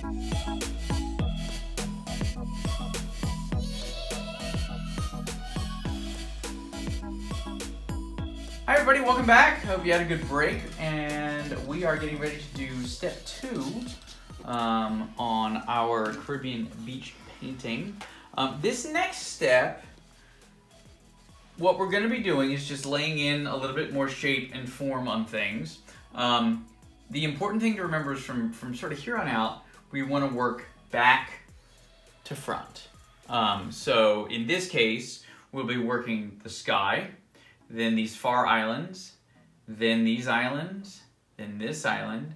Hi everybody, welcome back. Hope you had a good break, and we are getting ready to do step 2 on our Caribbean beach painting. This next step, what we're going to be doing is just laying in a little bit more shape and form on things. The important thing to remember is from sort of here on out, we want to work back to front. So in this case, we'll be working the sky, then these far islands, then these islands, then this island,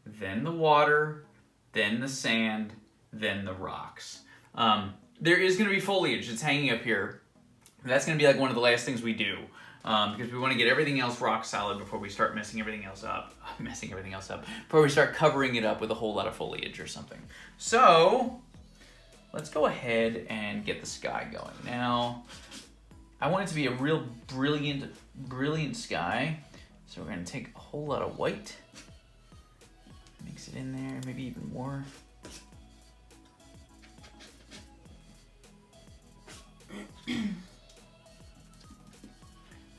then the water, then the sand, then the rocks. There is going to be foliage that's hanging up here. That's going to be like one of the last things we do, because we want to get everything else rock solid before we start messing everything else up, before we start covering it up with a whole lot of foliage or something. So let's go ahead and get the sky going. Now, I want it to be a real brilliant sky. So we're going to take a whole lot of white, mix it in there, maybe even more. There we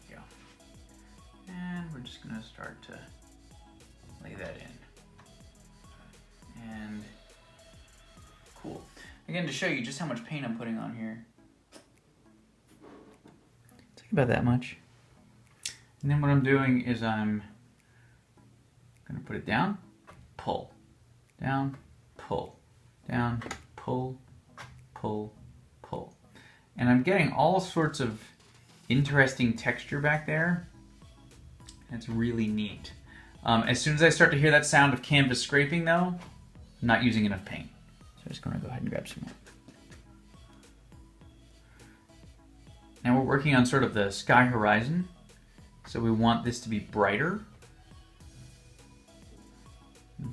go. And we're just going to start to lay that in. And cool. Again, to show you just how much paint I'm putting on here. About that much. And then what I'm doing is I'm going to put it down, pull, down, pull, down, pull, pull, pull. And I'm getting all sorts of interesting texture back there. That's really neat. As soon as I start to hear that sound of canvas scraping though, I'm not using enough paint. So I'm just going to go ahead and grab some more. Now we're working on sort of the sky horizon, so we want this to be brighter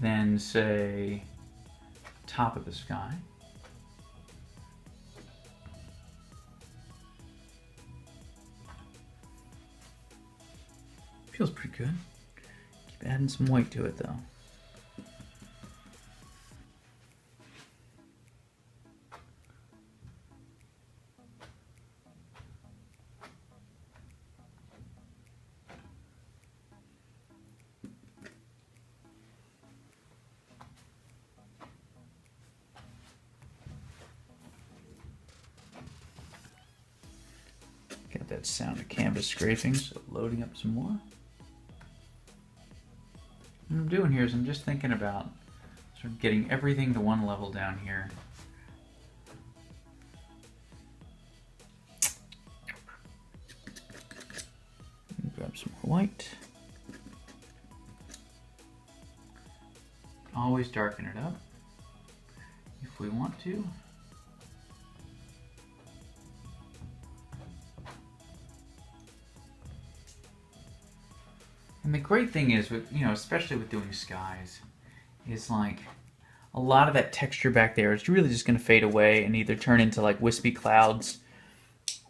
than, say, top of the sky. Feels pretty good. Keep adding some white to it though. Get that sound of canvas scraping, so loading up some more. What I'm doing here is I'm just thinking about sort of getting everything to one level down here. Grab some more white. Always darken it up if we want to. And the great thing is, with, especially with doing skies, is like a lot of that texture back there is really just going to fade away and either turn into like wispy clouds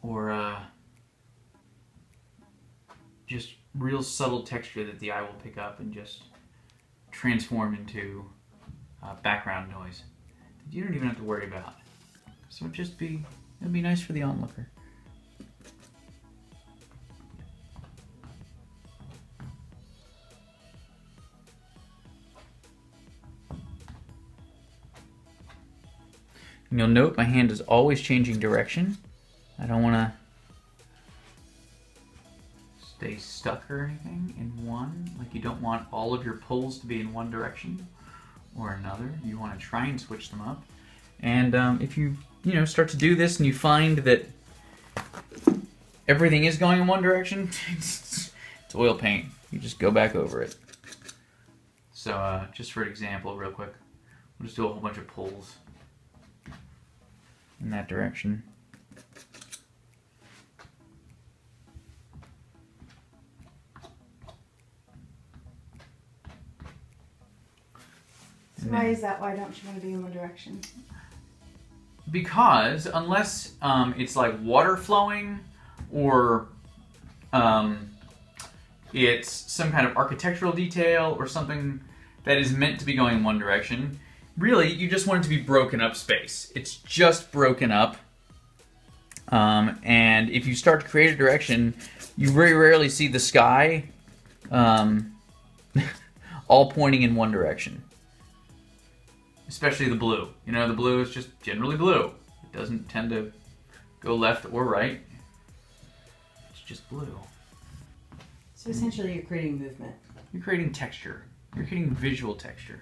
or just real subtle texture that the eye will pick up and just transform into background noise that you don't even have to worry about. So it'd be nice for the onlooker. And you'll note my hand is always changing direction. I don't want to stay stuck or anything in one. Like, you don't want all of your pulls to be in one direction or another. You want to try and switch them up. And if you start to do this and you find that everything is going in one direction, it's oil paint. You just go back over it. So just for example, real quick, we'll just do a whole bunch of pulls in that direction. So why is that? Why don't you want to be in one direction? Because unless it's like water flowing or it's some kind of architectural detail or something that is meant to be going in one direction, really, you just want it to be broken up space. It's just broken up. And if you start to create a direction, you very rarely see the sky all pointing in one direction. Especially the blue. You know, the blue is just generally blue. It doesn't tend to go left or right. It's just blue. So essentially you're creating movement. You're creating texture. You're creating visual texture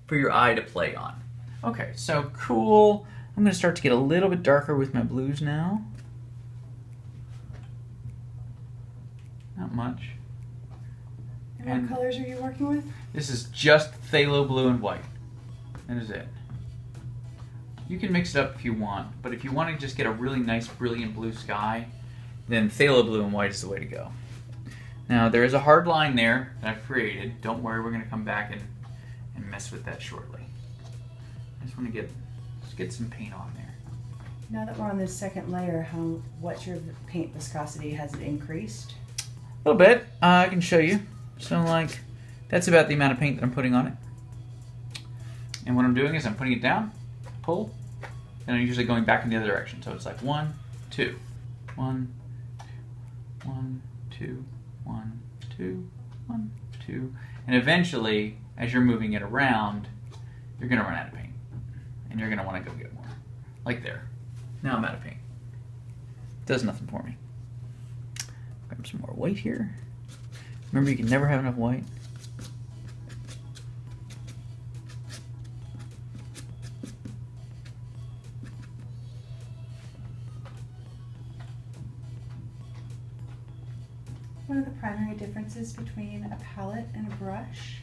for your eye to play on. Okay, so cool. I'm going to start to get a little bit darker with my blues now. Not much. And what colors are you working with? This is just phthalo blue and white. That is it. You can mix it up if you want, but if you want to just get a really nice, brilliant blue sky, then phthalo blue and white is the way to go. Now, there is a hard line there that I've created. Don't worry, we're going to come back and mess with that shortly. I just want to get some paint on there. Now that we're on this second layer, what's your paint viscosity? Has it increased? A little bit. I can show you. So, like, that's about the amount of paint that I'm putting on it. And what I'm doing is I'm putting it down, pull, and I'm usually going back in the other direction. So it's like 1, 2, 1, 1, 2, 1, 2, 1, 2. And eventually, as you're moving it around, you're going to run out of paint. And you're going to want to go get more. Like there. Now I'm out of paint. Does nothing for me. Grab some more white here. Remember, you can never have enough white. One of the primary differences between a palette and a brush,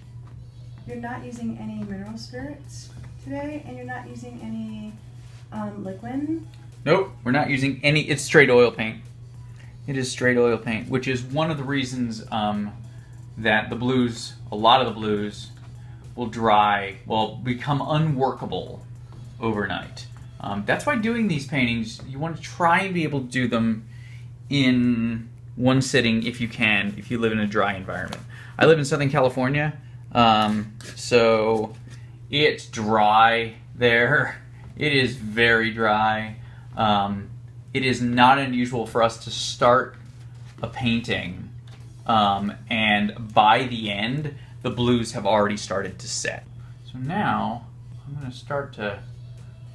you're not using any mineral spirits today, and you're not using any liquid. Nope, we're not using any. It's straight oil paint. It is straight oil paint, which is one of the reasons that the blues, a lot of the blues, will become unworkable overnight. That's why doing these paintings, you want to try and be able to do them in one sitting if you can, if you live in a dry environment. I live in Southern California, so it's dry there. It is very dry. It is not unusual for us to start a painting and by the end, the blues have already started to set. So now, I'm going to start to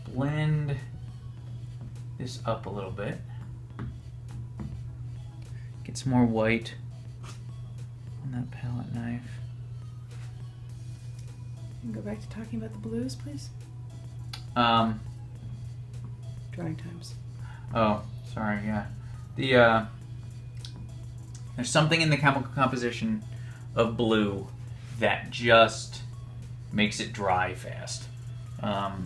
blend this up a little bit. Get some more white on that palette knife. And go back to talking about the blues, please. Drawing times. Oh, sorry, yeah. There's something in the chemical composition of blue that just makes it dry fast. I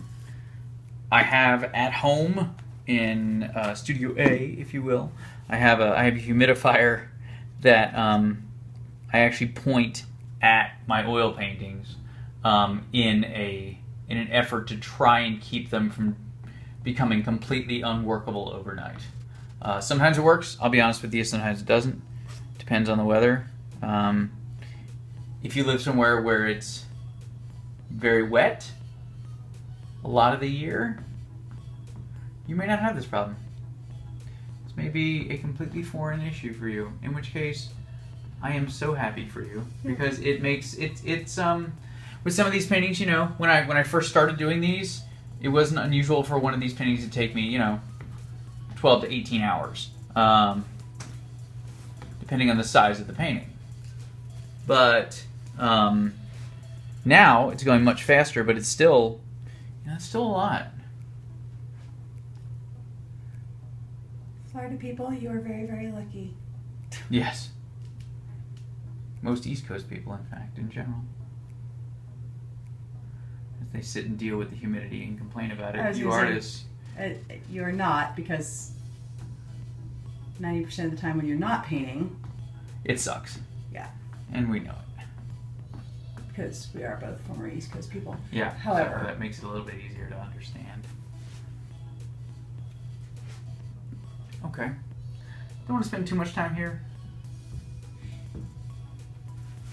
have at home in Studio A, if you will, I have a humidifier that I actually point at my oil paintings in an effort to try and keep them from becoming completely unworkable overnight. Sometimes it works, I'll be honest with you, sometimes it doesn't. Depends on the weather. If you live somewhere where it's very wet a lot of the year, you may not have this problem. This may be a completely foreign issue for you, in which case I am so happy for you, because it makes it's with some of these paintings, you know, when I first started doing these, it wasn't unusual for one of these paintings to take me, you know, 12 to 18 hours, depending on the size of the painting. But now it's going much faster, but it's still, you know, it's still a lot. Florida people, you are very, very lucky. Yes. Most East Coast people, in fact, in general. As they sit and deal with the humidity and complain about it. You artists. You're not, because 90% of the time when you're not painting, it sucks. Yeah. And we know it. Because we are both former East Coast people. Yeah. However, that makes it a little bit easier to understand. Okay. Don't want to spend too much time here.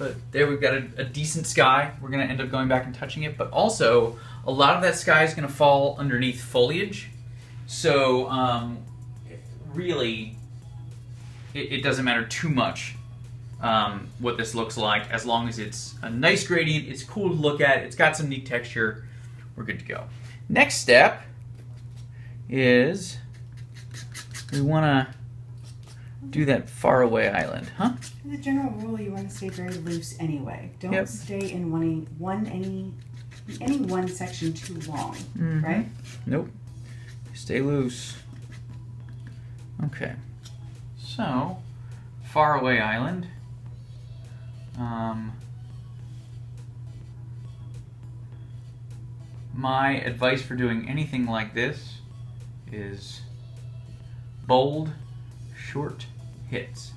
but there we've got a decent sky. We're going to end up going back and touching it, but also a lot of that sky is going to fall underneath foliage. So really, it doesn't matter too much what this looks like, as long as it's a nice gradient, it's cool to look at, it's got some neat texture, we're good to go. Next step is we want to do that Faraway Island, huh? As a general rule, you want to stay very loose anyway. Don't stay in any one section too long, right? Nope. Stay loose. Okay. So, Faraway Island. My advice for doing anything like this is bold, short hits.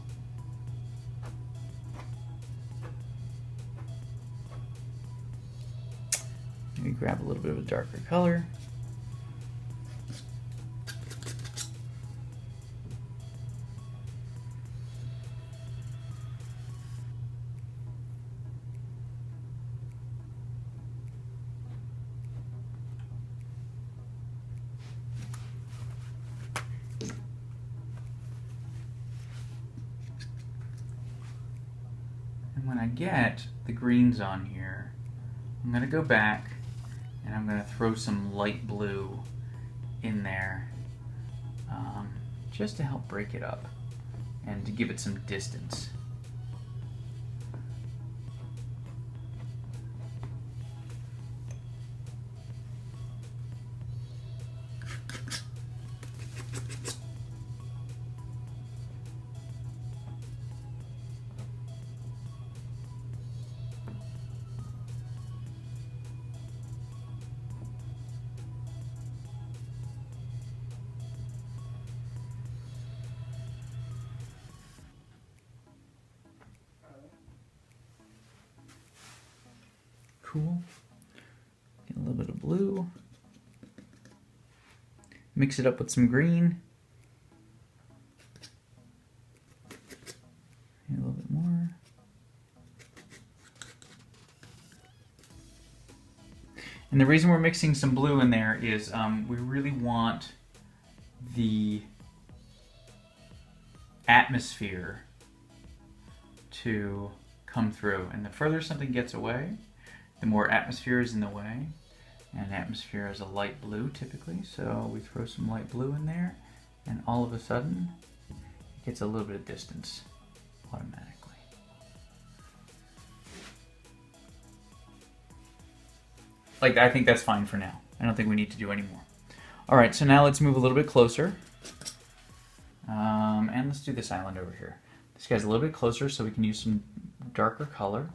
Maybe grab a little bit of a darker color. When I get the greens on here, I'm going to go back and I'm going to throw some light blue in there just to help break it up and to give it some distance. Cool. Get a little bit of blue. Mix it up with some green. A little bit more. And the reason we're mixing some blue in there is we really want the atmosphere to come through. And the further something gets away, the more atmosphere is in the way. And atmosphere is a light blue typically, so we throw some light blue in there, and all of a sudden it gets a little bit of distance automatically. Like, I think that's fine for now. I don't think we need to do any more. All right, so now let's move a little bit closer. And let's do this island over here. This guy's a little bit closer so we can use some darker color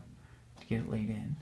to get it laid in.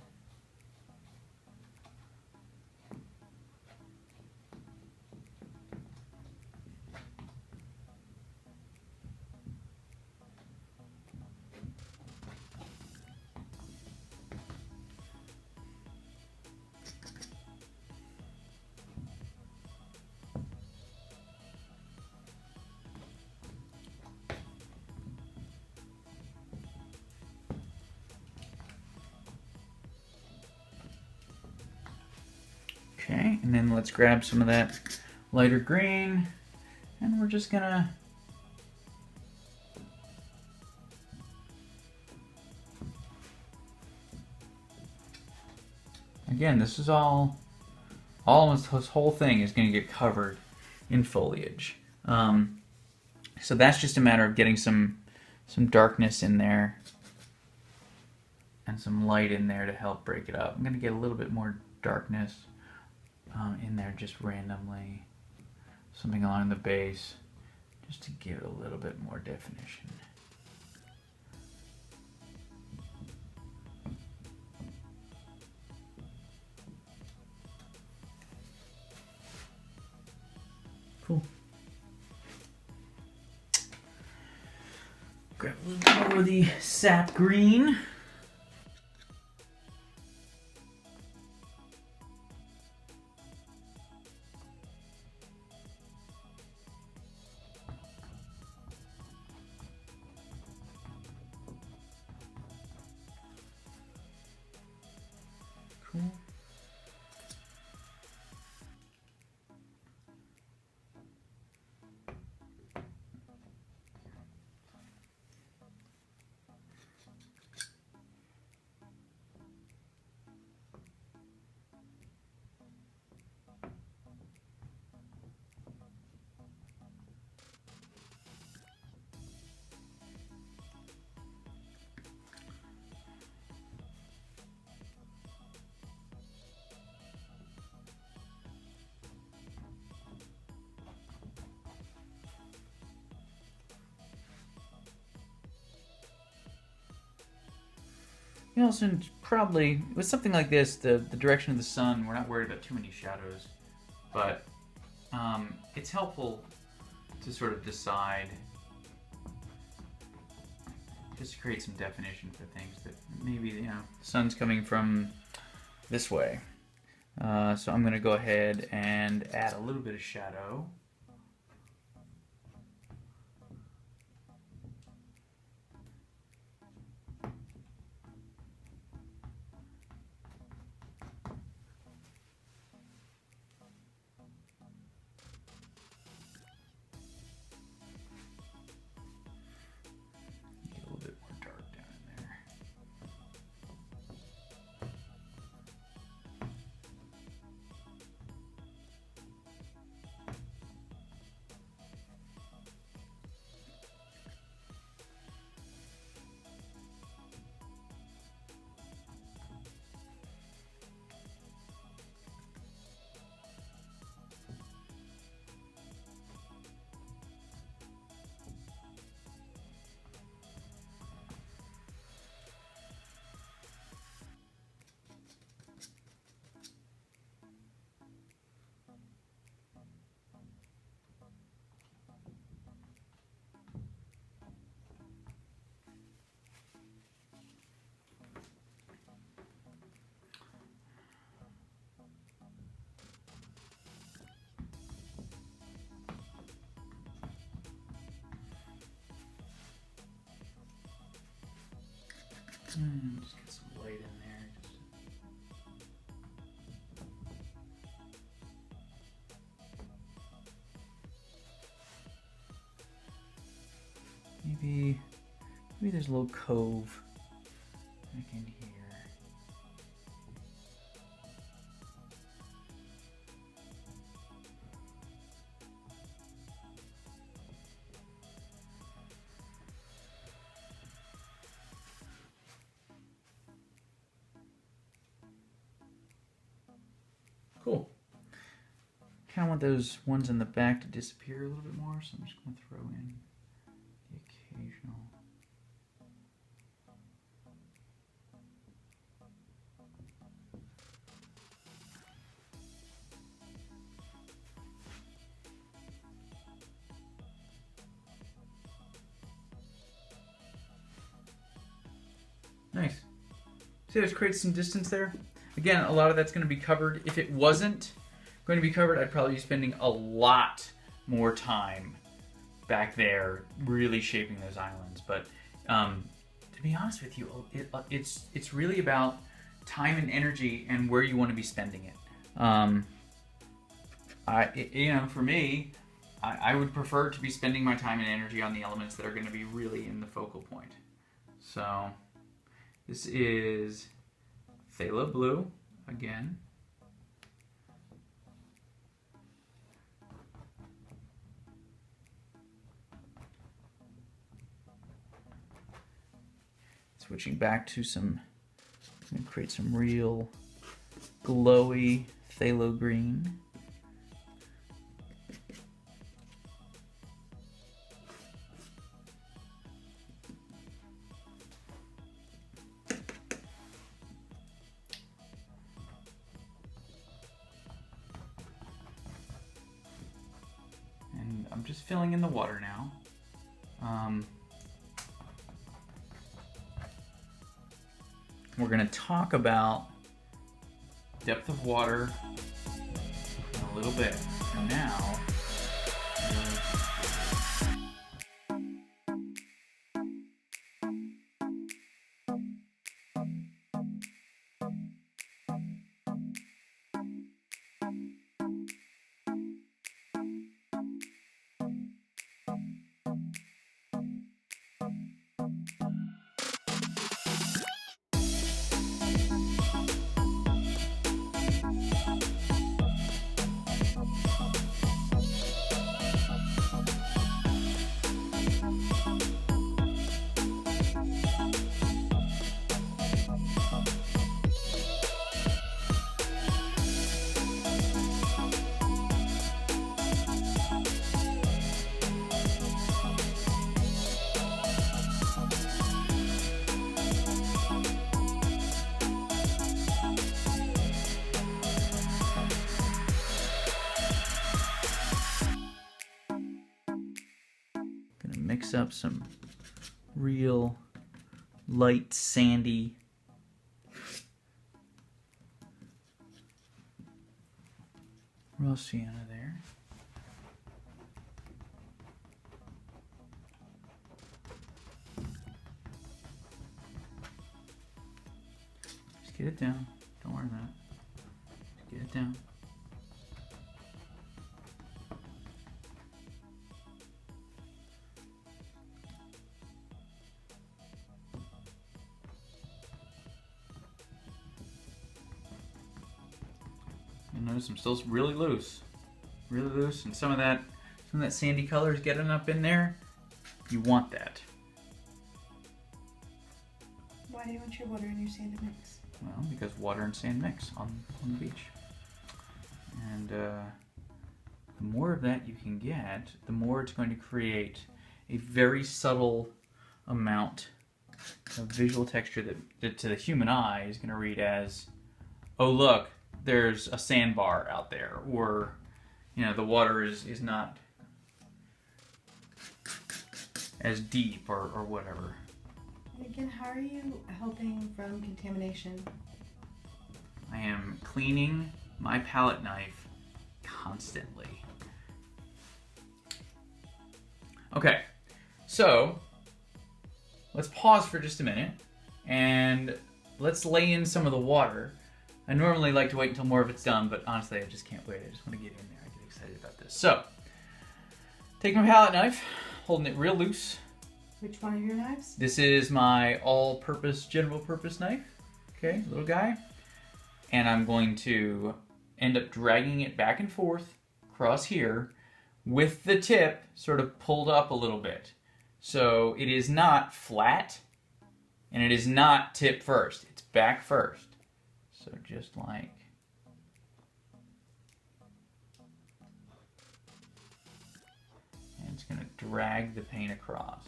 Okay, and then let's grab some of that lighter green, and we're just gonna again, this is almost this whole thing is gonna get covered in foliage. So that's just a matter of getting some darkness in there and some light in there to help break it up. I'm gonna get a little bit more darkness in there just randomly, something along the base, just to give it a little bit more definition. Cool. Grab a little bit more of the sap green. Cool. You also probably, with something like this, the direction of the sun, we're not worried about too many shadows, but it's helpful to sort of decide, just to create some definition for things that maybe, the sun's coming from this way. So I'm going to go ahead and add a little bit of shadow. Just get some light in there. Maybe there's a little cove back in here. Cool. Kind of want those ones in the back to disappear a little bit more, so I'm just going to throw in the occasional. Nice. See, there's creates some distance there. Again, a lot of that's going to be covered. If it wasn't going to be covered, I'd probably be spending a lot more time back there really shaping those islands. But to be honest with you, it's really about time and energy and where you want to be spending it. For me, I would prefer to be spending my time and energy on the elements that are going to be really in the focal point. So this is phthalo blue again. Switching back to some, I'm going to create some real glowy phthalo green. And I'm just filling in the water now. We're going to talk about depth of water in a little bit. For now, mix up some real light sandy raw sienna there. Just get it down. Don't worry about it. Just get it down. You'll notice I'm still really loose, and some of that sandy color is getting up in there. You want that. Why do you want your water and your sand to mix? Well, because water and sand mix on the beach, and the more of that you can get, the more it's going to create a very subtle amount of visual texture that to the human eye is going to read as, oh look, there's a sandbar out there, or the water is not as deep or whatever. And again, how are you helping from contamination? I am cleaning my palette knife constantly. Okay, so let's pause for just a minute and let's lay in some of the water. I normally like to wait until more of it's done, but honestly, I just can't wait. I just want to get in there. I get excited about this. So, take my palette knife, holding it real loose. Which one of your knives? This is my all-purpose, general-purpose knife. Okay, little guy. And I'm going to end up dragging it back and forth across here with the tip sort of pulled up a little bit. So it is not flat, and it is not tip first. It's back first. So just like, and it's going to drag the paint across.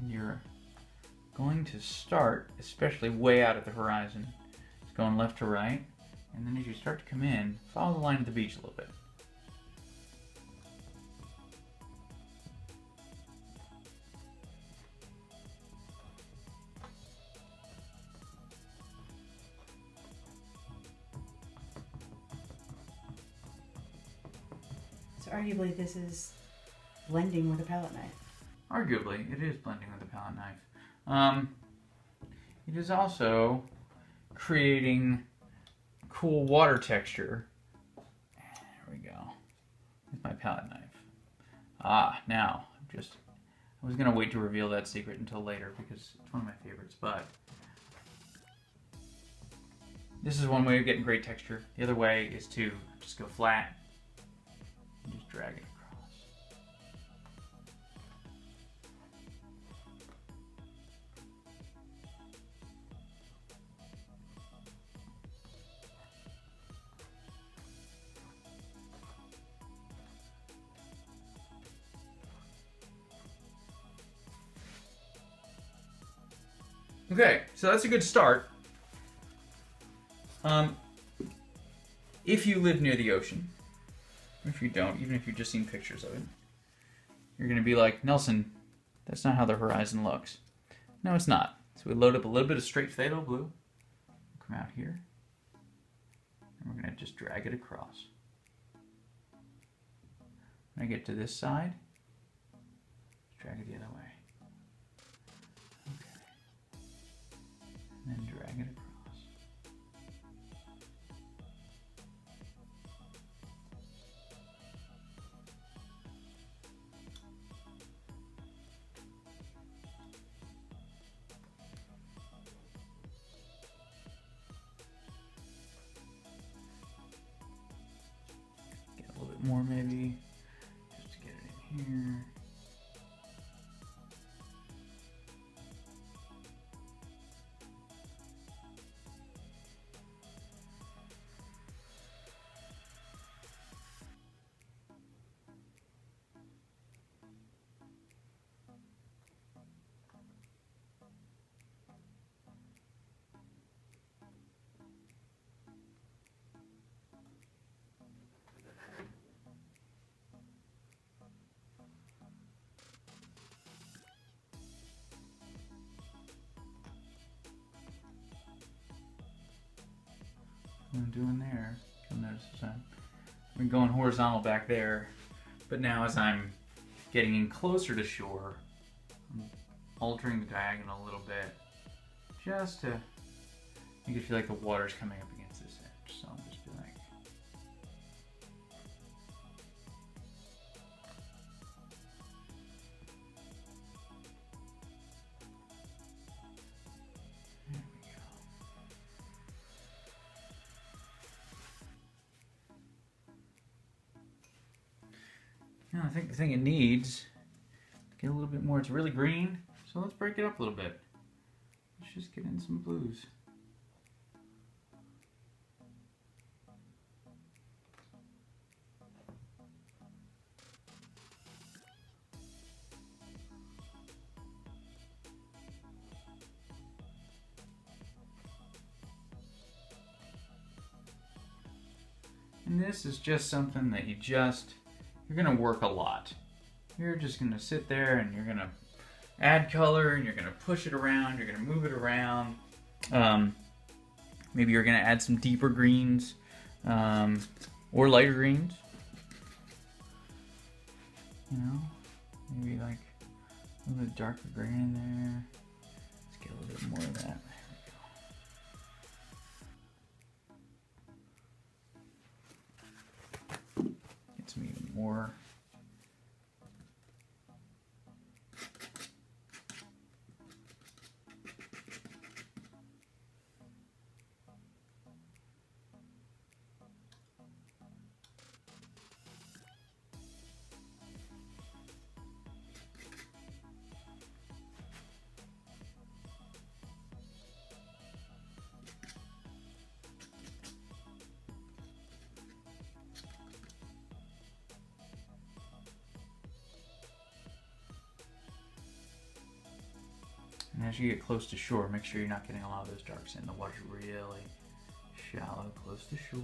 And you're going to start, especially way out at the horizon, it's going left to right, and then as you start to come in, follow the line of the beach a little bit. So arguably this is blending with a palette knife. Arguably, it is blending with a palette knife. It is also creating cool water texture. There we go. With my palette knife. Now, I was going to wait to reveal that secret until later because it's one of my favorites, but this is one way of getting great texture. The other way is to just go flat and just drag it across. Okay, so that's a good start. If you live near the ocean, if you don't, even if you've just seen pictures of it, you're going to be like, Nelson, that's not how the horizon looks. No, it's not. So we load up a little bit of straight phthalo blue. Come out here. And we're going to just drag it across. When I get to this side, drag it the other way. And then drag it across. Get a little bit more maybe, just to get it in here. I'm doing there. You'll notice that I've been going horizontal back there, but now as I'm getting in closer to shore, I'm altering the diagonal a little bit, just to make it feel like the water's coming up against this edge. So I'll just be like, there we go. Now I think the thing it needs, get a little bit more. It's really green, so let's break it up a little bit. Let's just get in some blues. And this is just something that you're gonna work a lot. You're just gonna sit there and you're gonna add color and you're gonna push it around, you're gonna move it around. Maybe you're gonna add some deeper greens or lighter greens. You know, maybe like a little bit darker green in there. Let's get a little bit more of that. Get some even more. And as you get close to shore, make sure you're not getting a lot of those darks in. The water's really shallow, close to shore.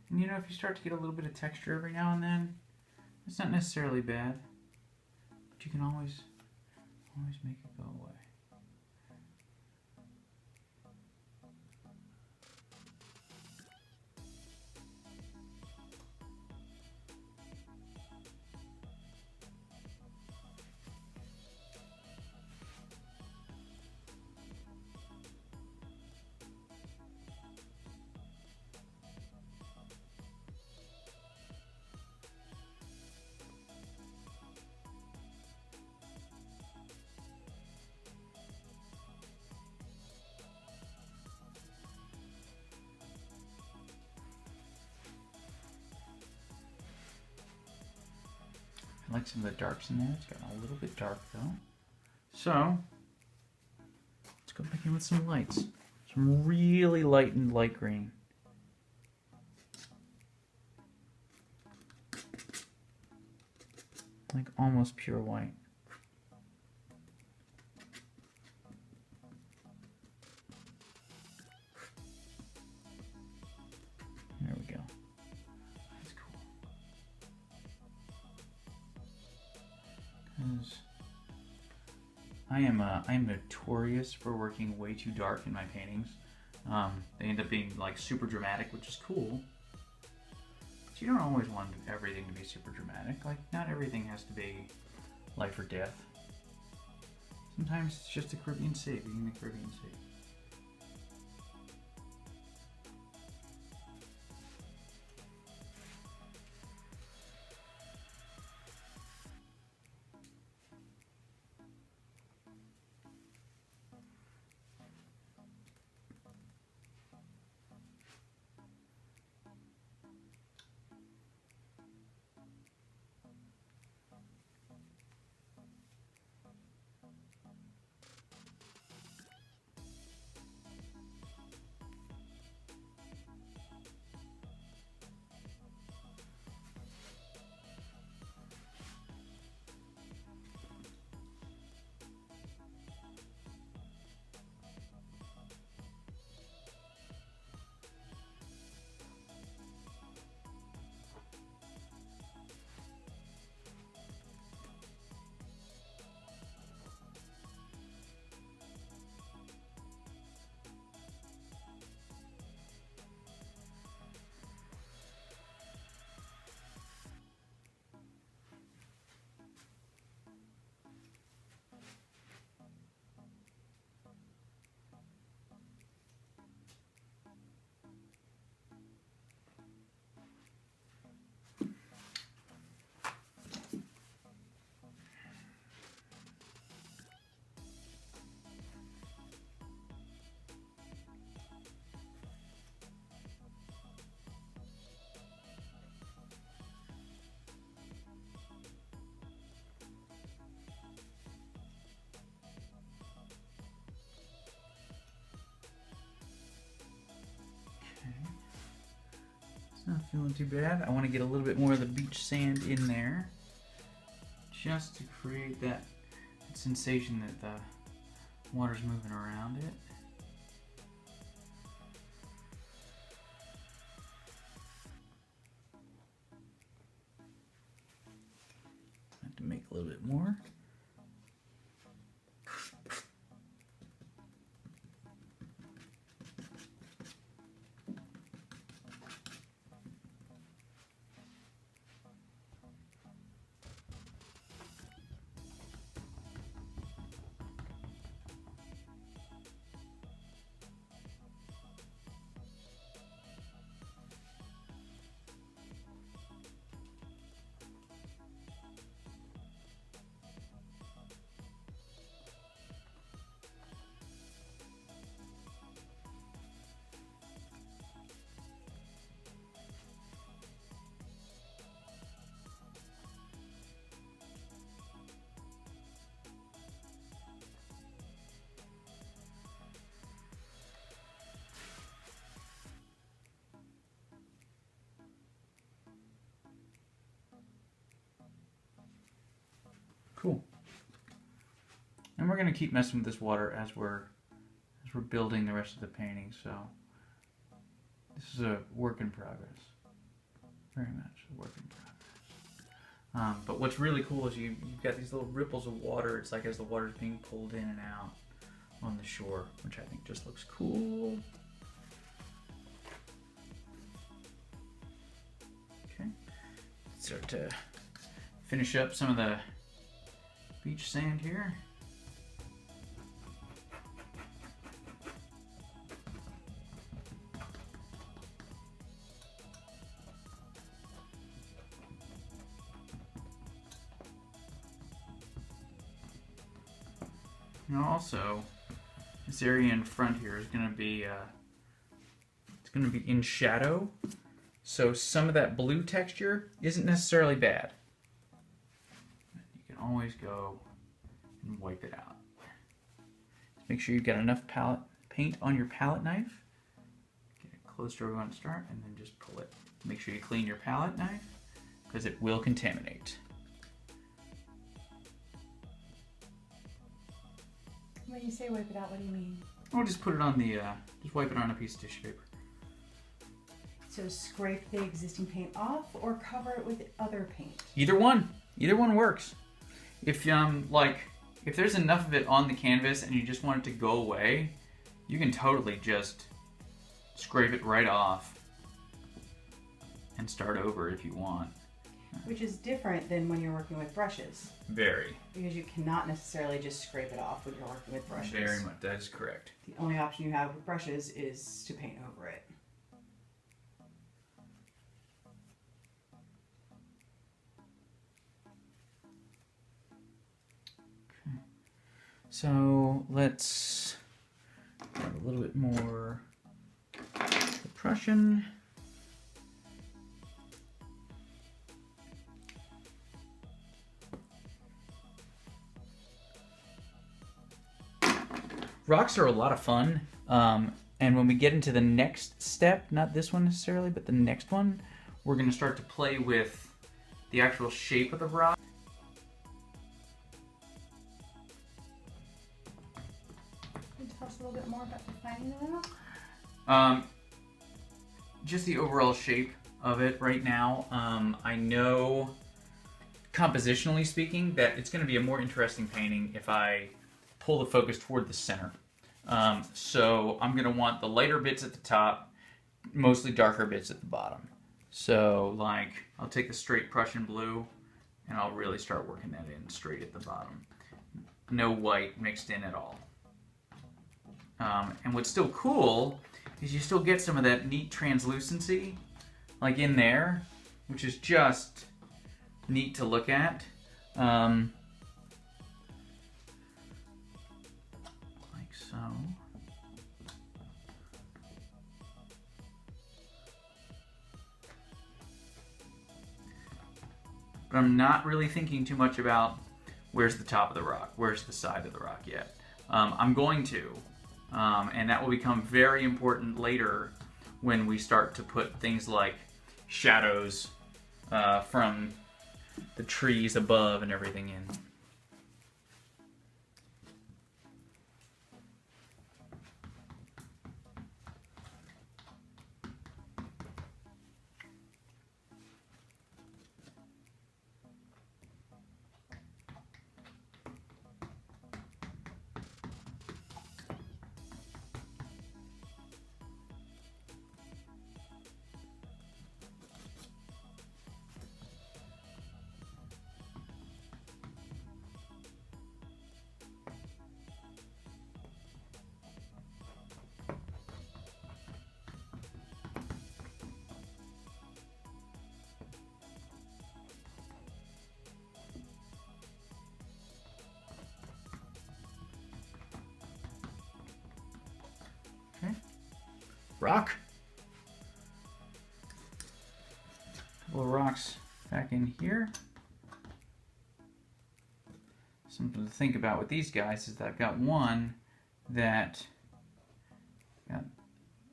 And you know, if you start to get a little bit of texture every now and then, it's not necessarily bad, but you can always make it go away. I like some of the darks in there. It's gotten a little bit dark though. So, let's go back in with some lights. Some really light and light green. Like almost pure white. There we go. That's cool. Because I am notorious for working way too dark in my paintings. They end up being like super dramatic, which is cool. But you don't always want everything to be super dramatic. Like, not everything has to be life or death. Sometimes it's just a Caribbean sea, being the Caribbean sea. It's not feeling too bad. I want to get a little bit more of the beach sand in there, just to create that sensation that the water's moving around it. I have to make a little bit more. Cool. And we're gonna keep messing with this water as we're building the rest of the painting. So this is a work in progress. Very much a work in progress. But what's really cool is you've got these little ripples of water. It's like as the water's being pulled in and out on the shore, which I think just looks cool. Okay. Start to finish up some of the beach sand here. And also, this area in front here is going to be it's going to be in shadow, so some of that blue texture isn't necessarily bad. Always go and wipe it out. Just make sure you've got enough paint on your palette knife. Get it close to where we want to start, and then just pull it. Make sure you clean your palette knife, because it will contaminate. When you say wipe it out, what do you mean? Or just put it on the, just wipe it on a piece of tissue paper. So scrape the existing paint off, or cover it with other paint? Either one. Either one works. If if there's enough of it on the canvas and you just want it to go away, you can totally just scrape it right off and start over if you want. Which is different than when you're working with brushes. Very. Because you cannot necessarily just scrape it off when you're working with brushes. Very much. That is correct. The only option you have with brushes is to paint over it. So let's add a little bit more Prussian. Rocks are a lot of fun, and when we get into the next step, not this one necessarily, but the next one, we're going to start to play with the actual shape of the rock. Tell us a little bit more about defining the rock? Just the overall shape of it right now. I know, compositionally speaking, that it's going to be a more interesting painting if I pull the focus toward the center. So I'm going to want the lighter bits at the top, mostly darker bits at the bottom. So like, I'll take the straight Prussian blue and I'll really start working that in straight at the bottom. No white mixed in at all. And what's still cool is you still get some of that neat translucency, like in there, which is just neat to look at. Like so. But I'm not really thinking too much about where's the top of the rock, where's the side of the rock yet. I'm going to. And that will become very important later when we start to put things like shadows from the trees above and everything in. Rock. Couple of rocks back in here. Something to think about with these guys is that I've got one that got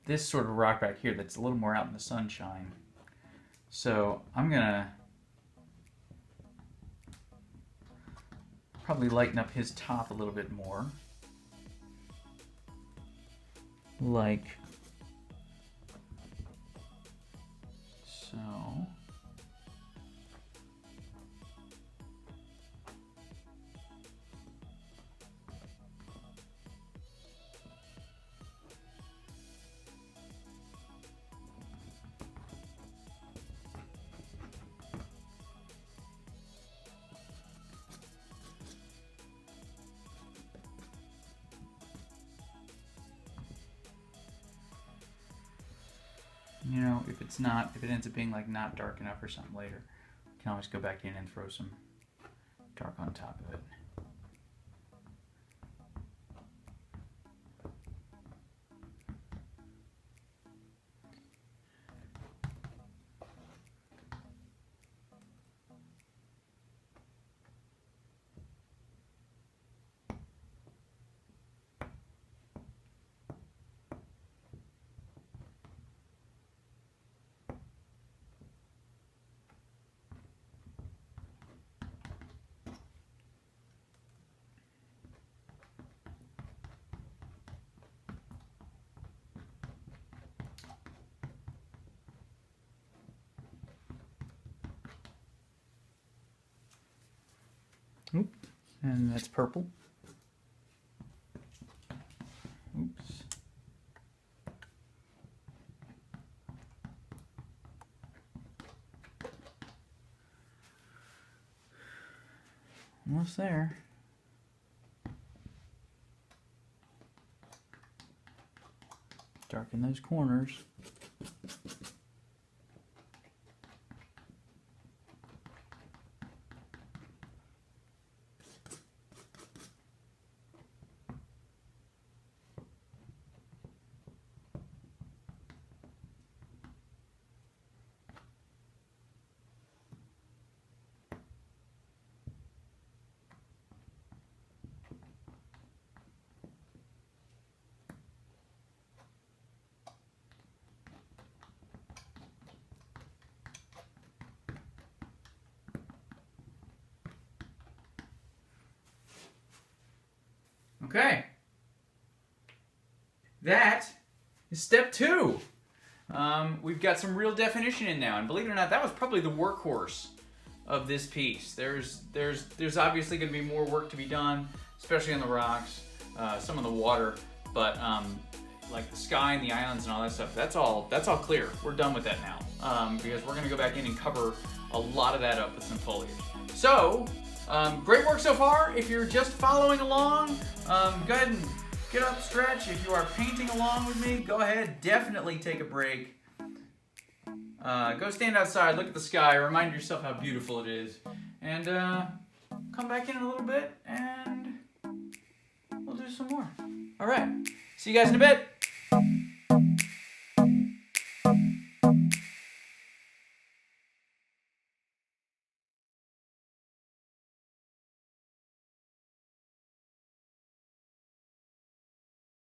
this sort of rock back here that's a little more out in the sunshine. So I'm gonna probably lighten up his top a little bit more. Like so. You know, if it ends up being like not dark enough or something later, you can always go back in and throw some dark on top of it. Oop, and that's purple. Oops. Almost there. Darken those corners. Okay, that is step 2. We've got some real definition in now, and believe it or not, that was probably the workhorse of this piece. There's obviously going to be more work to be done, especially on the rocks, some of the water, but like the sky and the islands and all that stuff. That's all clear. We're done with that now, because we're going to go back in and cover a lot of that up with some foliage. So. Great work so far. If you're just following along, go ahead and get up, stretch. If you are painting along with me, go ahead, definitely take a break. Go stand outside, look at the sky, remind yourself how beautiful it is, and come back in a little bit, and we'll do some more. All right, see you guys in a bit.